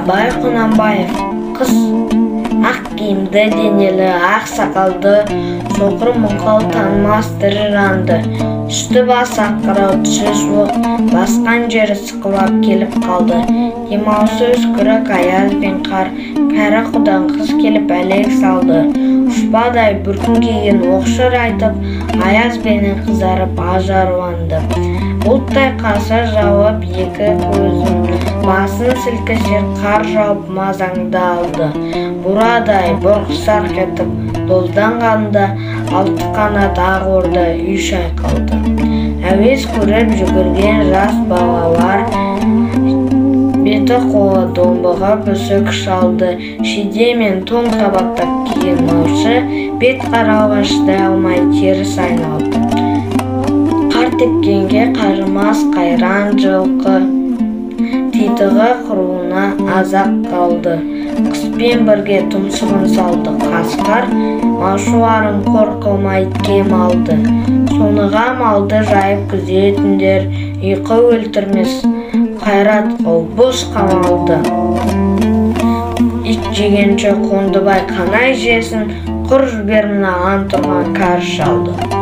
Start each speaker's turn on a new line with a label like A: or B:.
A: Абай Құнанбаев қыз ақ киімді денелі, ақ сақалды, соқыр мұқал танымас тірі жанды. Үсті бас аққырау, түсі суық, басқан жері сықылап келіп қалды. Демалысы үскірік аяз бен қар, кәрі құдан қыз келіп әлек салды. Ұшпадай бүркін киген оқшыр айтып, аяз бенен қызарып ажарланды. Бұлттай қарса жауып екі көзін, басын сілкісе қар жауып мазаңды алды. Бурадай бұрқ-сарқ етіп дозданғанда, алты қанат ақ орда үй шайқалды. Әуез көріп жүгірген жас балалар, беті қолы домбыға бүсік шалды. Шиде мен тон қабаттап киген малшы бет қарауға шыдай алмай теріс айналды. Қар тепкенге қарымас қайран жылқы, титығы құруына азақ қалды. Қыспен бірге тұмсығын салды қасқар, малшуарым қорқылмай кем алды. Соныға малды жайып күзетіндер, ұйқы өлтірмес қайрат қол бос қамалды. Ит жегенше Қондыбай қанай жесін, құр жібер мына ан тұрған кәрі шалды.